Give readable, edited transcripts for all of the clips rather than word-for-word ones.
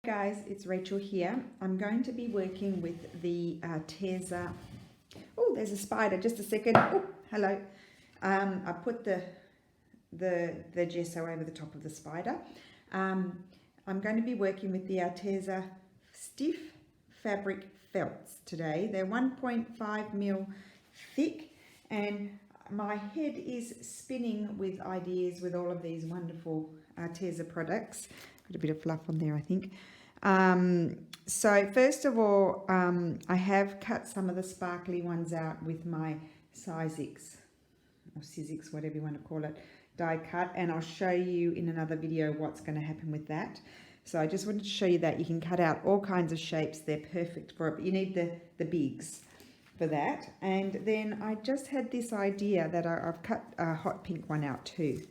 Guys, it's Rachel here. I'm going to be working with the Arteza. Oh, there's a spider. Just a second. Oh, hello. I put the gesso over the top of the spider. I'm going to be working with the Arteza stiff fabric felts today. They're 1.5 mil thick, and my head is spinning with ideas with all of these wonderful Arteza products. Got a bit of fluff on there, I think. So first of all, I have cut some of the sparkly ones out with my Sizzix or Sizzix, whatever you want to call it, die cut, and I'll show you in another video what's going to happen with that. So I just wanted to show you that you can cut out all kinds of shapes. They're perfect for it, but you need the bigs for that. And then I just had this idea that I've cut a hot pink one out too.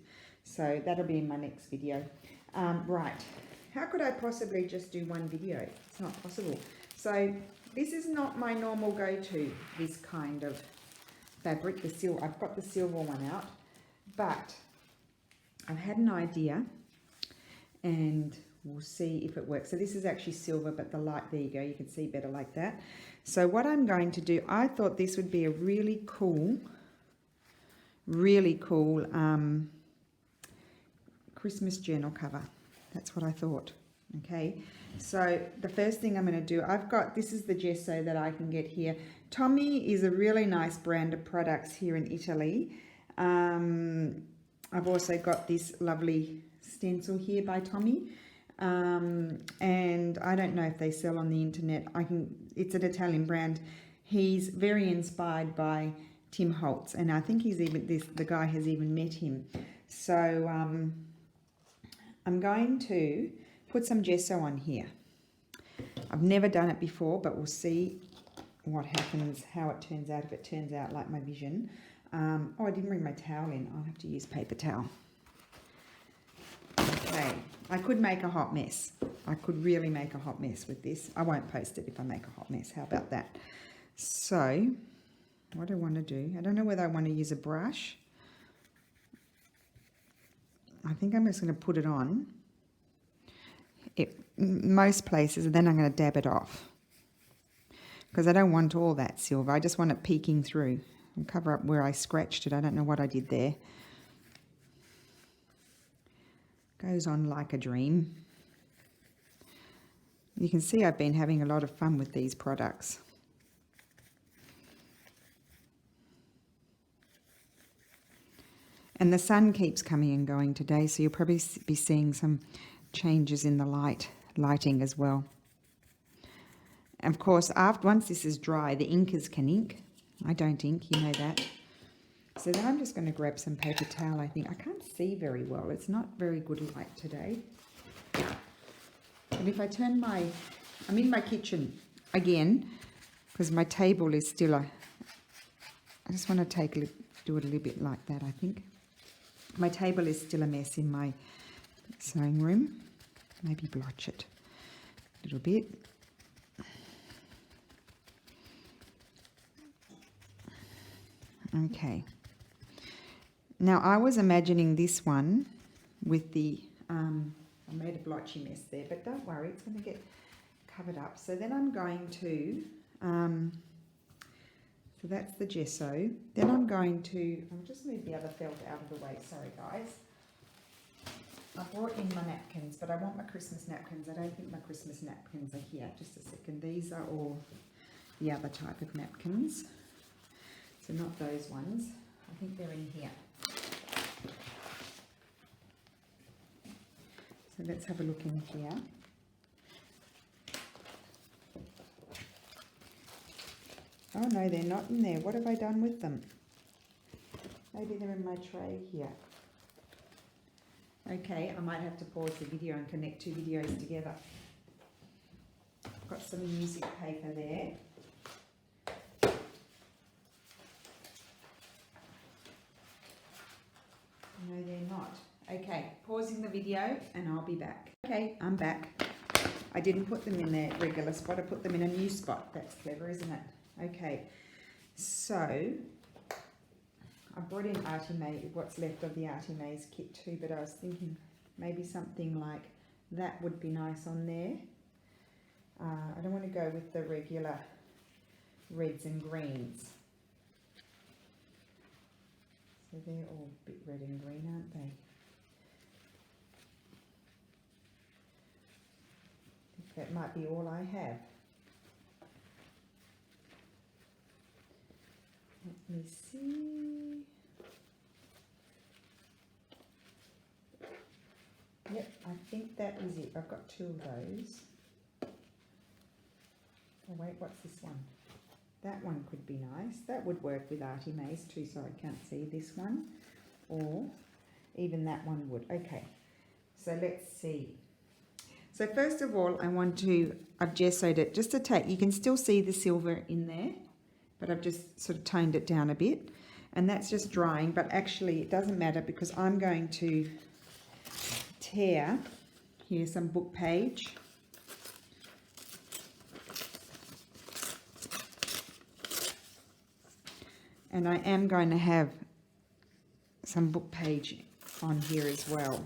So that'll be in my next video. Right, how could I possibly just do one video? It's not possible. So this is not my normal go-to, this kind of fabric. I've got the silver one out, but I've had an idea and we'll see if it works. So this is actually silver, but the light, there you go, you can see better like that. So what I'm going to do, I thought this would be a really cool Christmas journal cover. That's what I thought. Okay, so the first thing I'm going to do, this is the gesso that I can get here. Tommy is a really nice brand of products here in Italy. I've also got this lovely stencil here by Tommy. And I don't know if they sell on the internet. It's an Italian brand. He's very inspired by Tim Holtz, and I think the guy has even met him. So I'm going to put some gesso on here. I've never done it before, but we'll see what happens, how it turns out, if it turns out like my vision. Oh, I didn't bring my towel in. I'll have to use paper towel. Okay, I could make a hot mess. I could really make a hot mess with this. I won't post it if I make a hot mess. How about that? So, what do I want to do? I don't know whether I want to use a brush. I think I'm just going to put it on most places, and then I'm going to dab it off because I don't want all that silver. I just want it peeking through and cover up where I scratched it. I don't know what I did there. Goes on like a dream. You can see I've been having a lot of fun with these products. And the sun keeps coming and going today, so you'll probably be seeing some changes in the lighting as well. And of course, once this is dry, the inkers can ink. I don't ink, you know that. So then I'm just going to grab some paper towel, I think. I can't see very well. It's not very good light today. And if I turn I'm in my kitchen again, because my table is still I just want to do it a little bit like that, I think. My table is still a mess in my sewing room. Maybe blotch it a little bit. Okay. Now I was imagining this one with the, I made a blotchy mess there, but don't worry, it's going to get covered up. So then I'm going to, so that's the gesso. Then I'm going to, I'll just move the other felt out of the way. Sorry guys. I brought in my napkins, but I want my Christmas napkins. I don't think my Christmas napkins are here. Just a second. These are all the other type of napkins. So not those ones. I think they're in here. So let's have a look in here. Oh no, they're not in there. What have I done with them? Maybe they're in my tray here. Okay, I might have to pause the video and connect two videos together. I've got some music paper there. No, they're not. Okay, pausing the video and I'll be back. Okay, I'm back. I didn't put them in their regular spot. I put them in a new spot. That's clever, isn't it? Okay, so I brought in Arteza, what's left of the Arteza kit too, but I was thinking maybe something like that would be nice on there. I don't want to go with the regular reds and greens. So they're all a bit red and green, aren't they? I think that might be all I have. Let me see. Yep, I think that is it. I've got 2 of those. Oh wait, what's this one? That one could be nice. That would work with Artie Maze too, so I can't see this one. Or even that one would. Okay, so let's see. So first of all, I've gessoed it just to take, you can still see the silver in there, but I've just sort of toned it down a bit. And that's just drying, but actually it doesn't matter because I'm going to tear, here's some book page. And I am going to have some book page on here as well.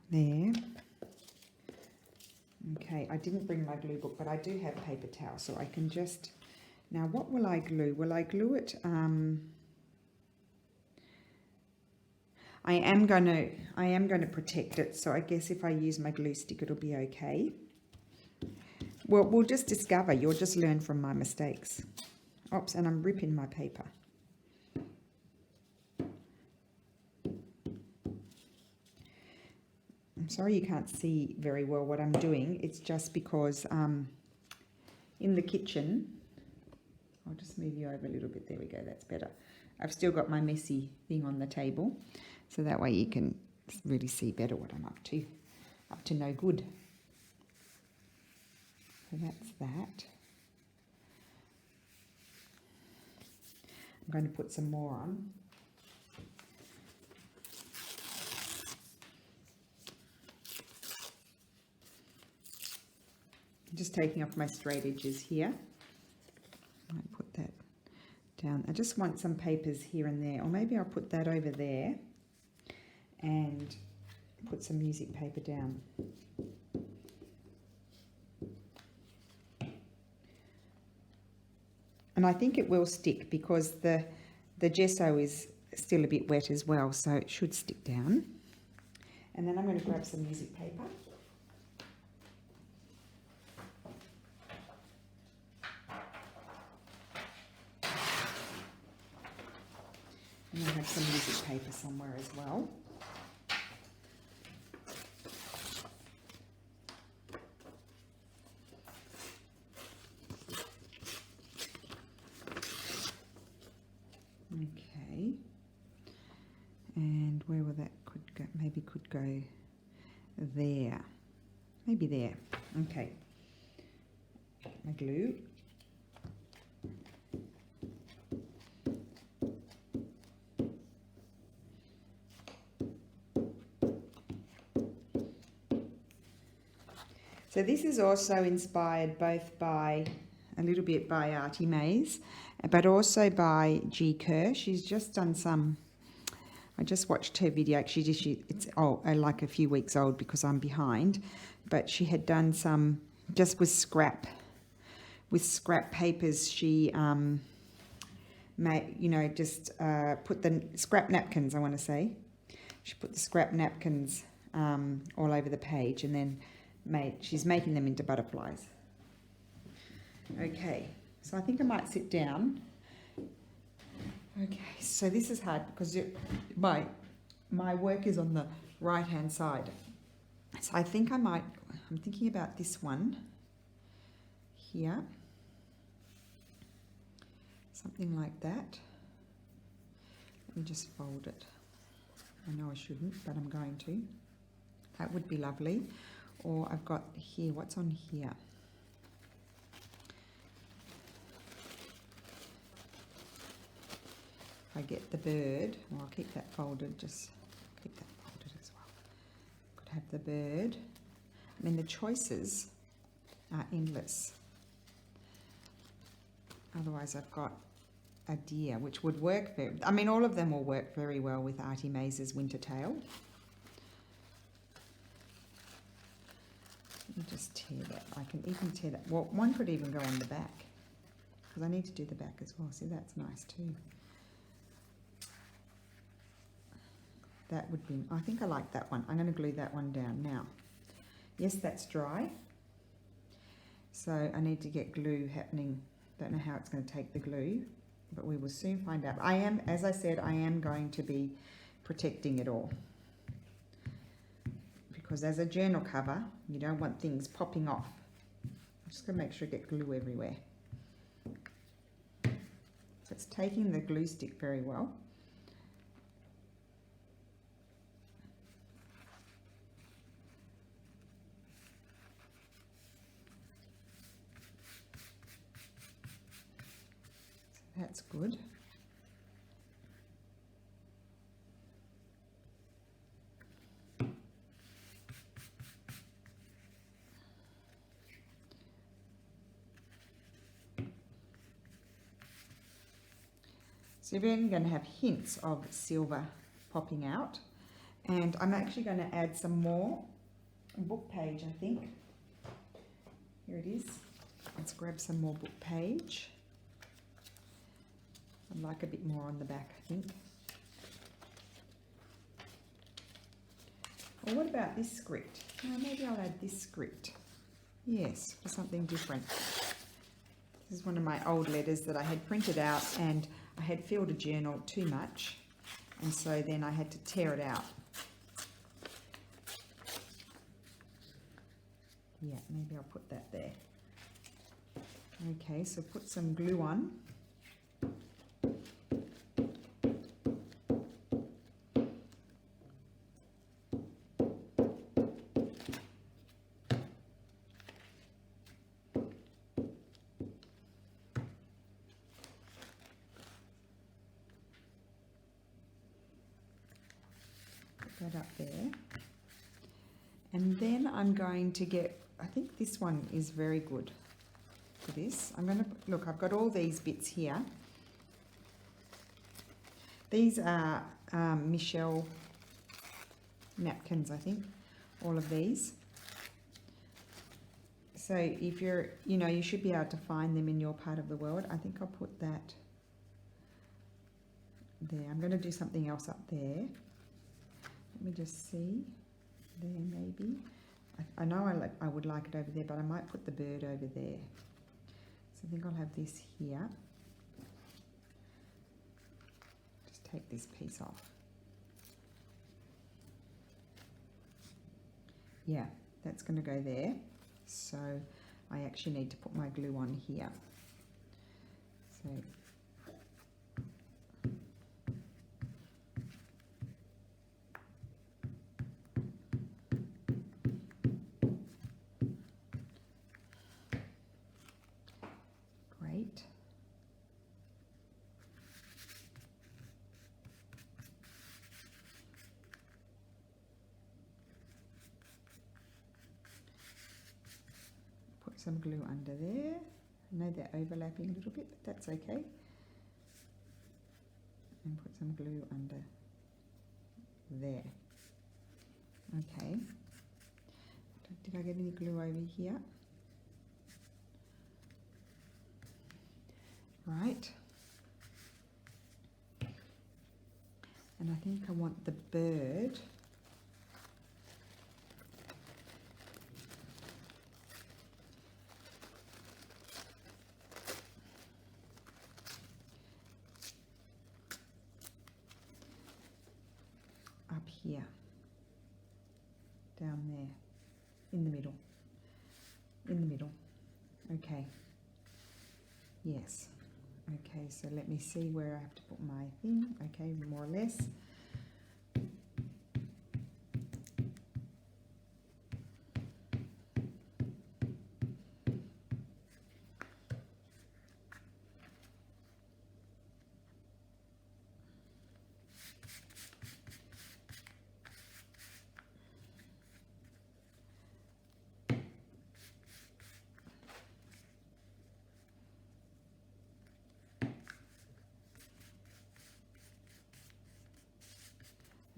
There. Okay, I didn't bring my glue book, but I do have paper towel, so I can just... Now, what will I glue? Will I glue it? I am going to protect it, so I guess if I use my glue stick, it'll be okay. Well, we'll just discover. You'll just learn from my mistakes. Oops, and I'm ripping my paper. I'm sorry you can't see very well what I'm doing. It's just because in the kitchen, I'll just move you over a little bit. There we go, that's better. I've still got my messy thing on the table, so that way you can really see better what I'm up to. Up to no good. So that's that. I'm going to put some more on. I'm just taking off my straight edges here. I put that down. I just want some papers here and there, or maybe I'll put that over there and put some music paper down. And I think it will stick because the gesso is still a bit wet as well, so it should stick down. And then I'm going to grab some music paper. And I have some music paper somewhere as well. Okay, and where will that could go? Maybe could go there. Maybe there. Okay. My glue. So this is also inspired both by a little bit by Artie Maze, but also by G. Kerr. She's just done some, I just watched her video. Actually, it's like a few weeks old because I'm behind, but she had done some just with scrap papers. She made, put the scrap napkins, I want to say. She put the scrap napkins all over the page, and then she's making them into butterflies. Okay, so I think I might sit down. Okay, so this is hard because my work is on the right hand side. So I think I'm thinking about this one here. Something like that. Let me just fold it. I know I shouldn't, but I'm going to. That would be lovely. Or I've got here, what's on here? I get the bird, well, I'll keep that folded, just keep that folded as well. Could have the bird. I mean, the choices are endless. Otherwise, I've got a deer, which would work all of them will work very well with Artie Maze's Winter Tale. me just tear that. I can even tear that. Well, one could even go on the back because I need to do the back as well. See, that's nice too. That would be, I think I like that one. I'm going to glue that one down now. Yes, that's dry. So I need to get glue happening. Don't know how it's going to take the glue, but we will soon find out. I am, as I said, I am going to be protecting it all. Because as a journal cover, you don't want things popping off. I'm just going to make sure I get glue everywhere. So it's taking the glue stick very well. So that's good. So you're going to have hints of silver popping out. And I'm actually going to add some more book page, I think. Here it is. Let's grab some more book page. I'd like a bit more on the back, I think. Or what about this script? Maybe I'll add this script. Yes, for something different. This is one of my old letters that I had printed out, and I had filled a journal too much, and so then I had to tear it out. Yeah, maybe I'll put that there. Okay, so put some glue on. That up there, and then I'm going to get, I think this one is very good for this. I'm going to look, I've got all these bits here. These are Michelle napkins, I think, all of these. So if you're, you should be able to find them in your part of the world. I think I'll put that there. I'm going to do something else up there. Let me just see, there maybe. I know I would like it over there, but I might put the bird over there. So I think I'll have this here. Just take this piece off. Yeah, that's going to go there. So I actually need to put my glue on here. So some glue under there. I know they're overlapping a little bit, but that's okay. And put some glue under there. Okay. Did I get any glue over here? Right. And I think I want the bird . Up here, down there, in the middle, okay, yes, okay, so let me see where I have to put my thing, okay, more or less.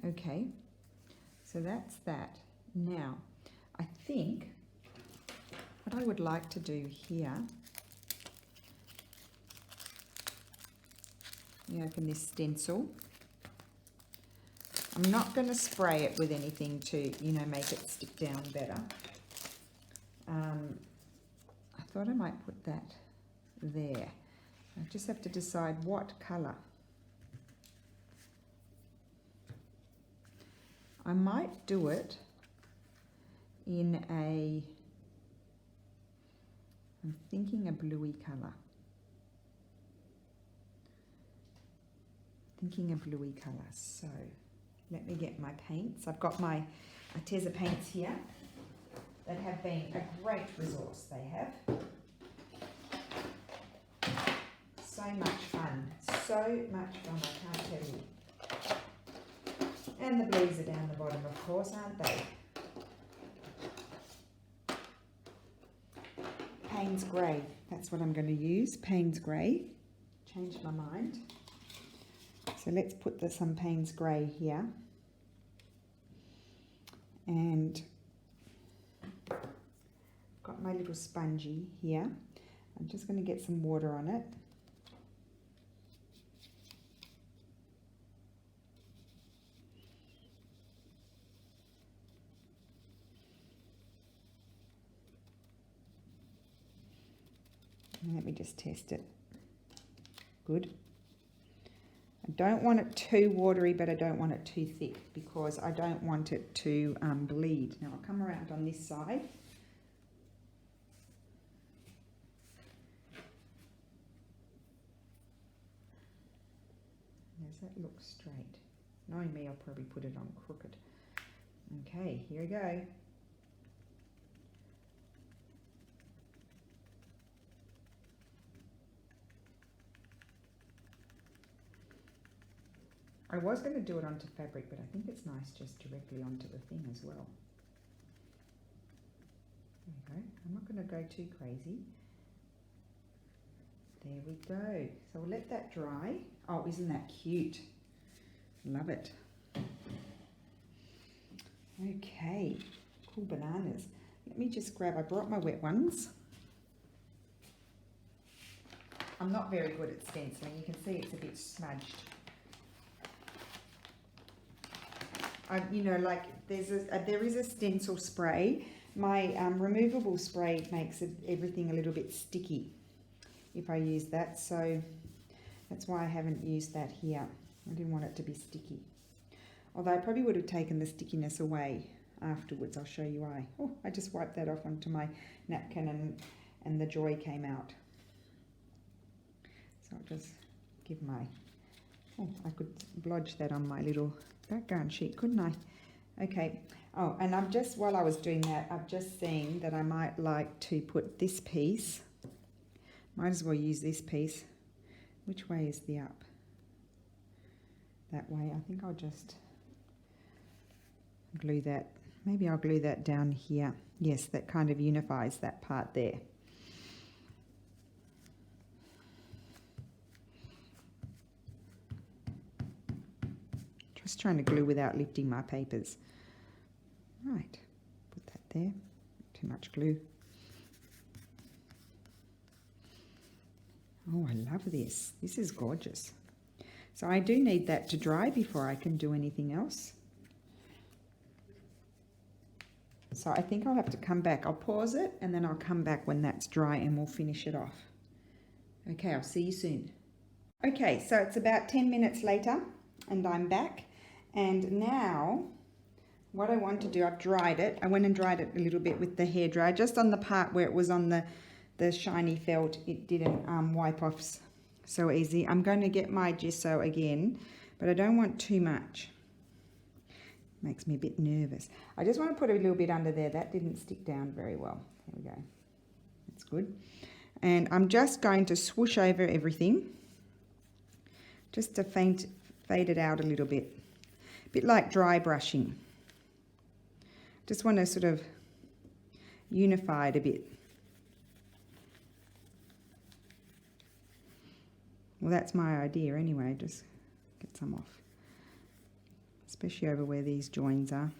Okay, so that's that. Now, I think what I would like to do here, let me open this stencil. I'm not going to spray it with anything to, you know, make it stick down better. I thought I might put that there. I just have to decide what colour. I might do it in a, I'm thinking a bluey colour. Thinking a bluey colour. So let me get my paints. I've got my Arteza paints here that have been a great resource. They have. So much fun. So much fun, I can't tell you. And the blues are down the bottom, of course, aren't they? Payne's Grey. That's what I'm going to use. Payne's Grey. Changed my mind. So let's put some Payne's Grey here. And I've got my little spongy here. I'm just going to get some water on it. And let me just test it. Good. I don't want it too watery, but I don't want it too thick because I don't want it to bleed. Now I'll come around on this side. Does that look straight? Knowing me, I'll probably put it on crooked. Okay, here we go. I was going to do it onto fabric, but I think it's nice just directly onto the thing as well. There we go. I'm not going to go too crazy. There we go. So we'll let that dry. Oh, isn't that cute? Love it. Okay, cool bananas. Let me just grab, I brought my wet ones. I'm not very good at stenciling. You can see it's a bit smudged. You know, like there is a stencil spray. My removable spray makes everything a little bit sticky if I use that. So that's why I haven't used that here. I didn't want it to be sticky. Although I probably would have taken the stickiness away afterwards. I'll show you why. Oh, I just wiped that off onto my napkin and the joy came out. So I'll just give my, oh, I could blodge that on my little background sheet, couldn't I? Okay. Oh, and I'm just, while I was doing that, I've just seen that I might like to put this piece, might as well use this piece. Which way is the up? That way. I think I'll just glue that. Maybe I'll glue that down here. Yes, that kind of unifies that part there. Just trying to glue without lifting my papers. Right, put that there. Too much glue. Oh, I love this. This is gorgeous. So I do need that to dry before I can do anything else. So I think I'll have to come back. I'll pause it and then I'll come back when that's dry and we'll finish it off. Okay, I'll see you soon. Okay, so it's about 10 minutes later and I'm back. And now what I want to do, I've dried it. I went and dried it a little bit with the hairdryer, just on the part where it was on the shiny felt. It didn't wipe off so easy. I'm going to get my gesso again, but I don't want too much. Makes me a bit nervous. I just want to put a little bit under there. That didn't stick down very well. There we go. That's good. And I'm just going to swoosh over everything just to fade it out a little bit. A bit like dry brushing. Just want to sort of unify it a bit. Well, that's my idea anyway. Just get some off. Especially over where these joins are.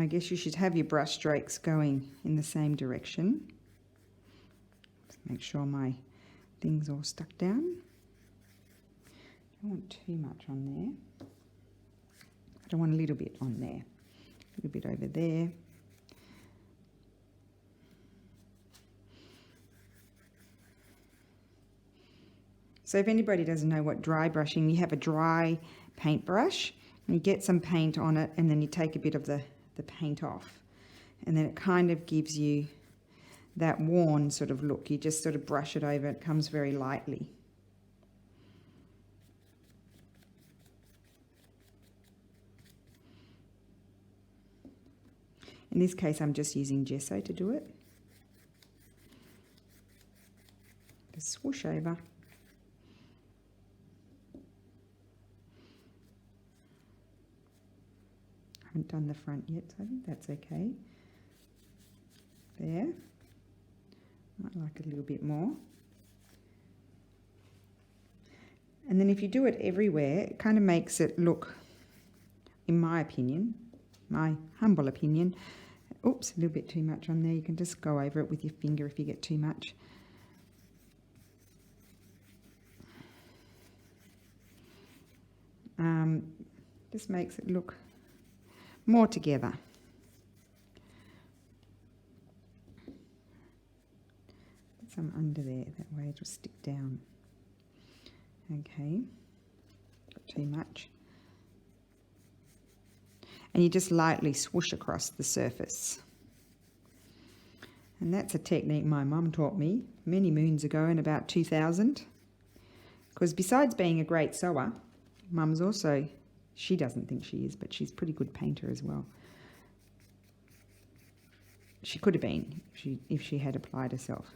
I guess you should have your brush strokes going in the same direction. Just make sure my thing's all stuck down. Don't want too much on there. I don't want a little bit on there. A little bit over there. So if anybody doesn't know what dry brushing, you have a dry paintbrush and you get some paint on it and then you take a bit of the paint off. And then it kind of gives you that worn sort of look. You just sort of brush it over, it comes very lightly. In this case, I'm just using gesso to do it. Just swoosh over. I haven't done the front yet, so I think that's okay. There. Might like it a little bit more. And then if you do it everywhere, it kind of makes it look, in my opinion, my humble opinion, oops, a little bit too much on there. You can just go over it with your finger if you get too much. Just makes it look more together. Put some under there, that way it'll stick down. Okay, not too much. And you just lightly swoosh across the surface. And that's a technique my mum taught me many moons ago in about 2000. Because besides being a great sewer, mum's also, she doesn't think she is, but she's a pretty good painter as well. She could have been if she had applied herself.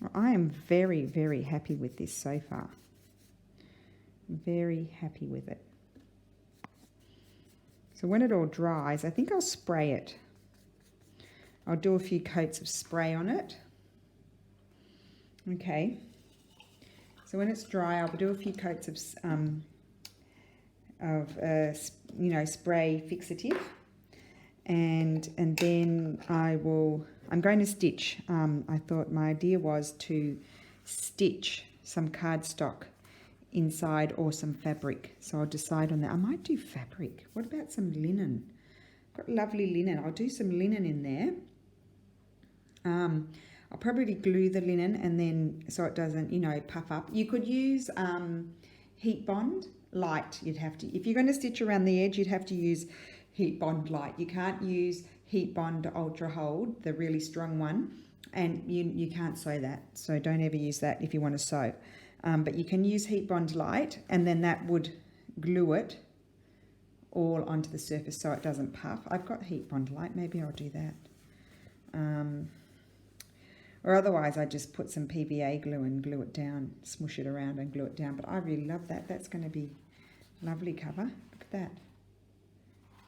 Well, I am very, very happy with this so far. Very happy with it. So when it all dries, I think I'll spray it. I'll do a few coats of spray on it. Okay. So when it's dry, I'll do a few coats of spray fixative, and then I'm going to stitch. I thought my idea was to stitch some cardstock inside or some fabric, so I'll decide on that. I might do fabric. What about some linen? I've got lovely linen. I'll do some linen in there. I'll probably glue the linen and then so it doesn't, puff up. You could use heat bond light. You'd have to, if you're going to stitch around the edge, you'd have to use heat bond light. You can't use heat bond ultra hold, the really strong one, and you can't sew that. So don't ever use that if you want to sew. But you can use heat bond light, and then that would glue it all onto the surface so it doesn't puff. I've got heat bond light, maybe I'll do that. Or otherwise I just put some PVA glue and glue it down, smush it around and glue it down. But I really love that. That's going to be a lovely cover. Look at that.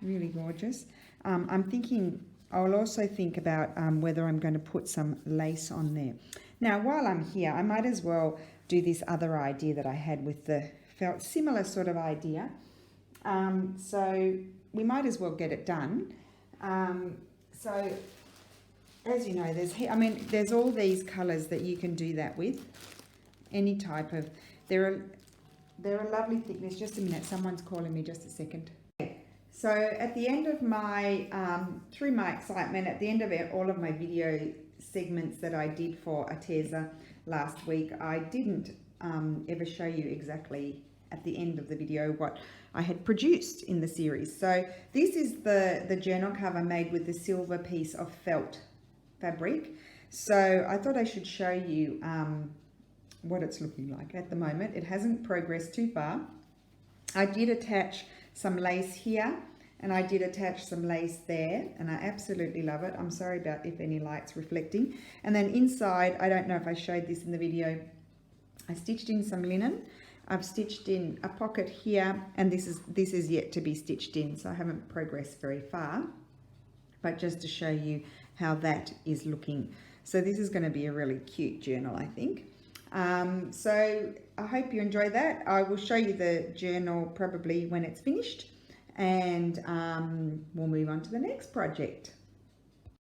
Really gorgeous. I'm thinking, I'll also think about whether I'm going to put some lace on there. Now, while I'm here, I might as well do this other idea that I had with the felt, similar sort of idea. So we might as well get it done. So as you know, there's all these colours that you can do that with. Any type of, they're a lovely thickness. Just a minute, someone's calling me, just a second. So at the end of my, through my excitement, at the end of all of my video segments that I did for Arteza last week, I didn't ever show you exactly at the end of the video what I had produced in the series. So this is the journal cover made with the silver piece of felt fabric. So I thought I should show you what it's looking like at the moment. It hasn't progressed too far. I did attach some lace here and I did attach some lace there, and I absolutely love it. I'm sorry about if any light's reflecting. And then inside, I don't know if I showed this in the video, I stitched in some linen. I've stitched in a pocket here, and this is yet to be stitched in, so I haven't progressed very far. But just to show you how that is looking. So this is going to be a really cute journal, I think. So I hope you enjoy that. I will show you the journal probably when it's finished, and we'll move on to the next project.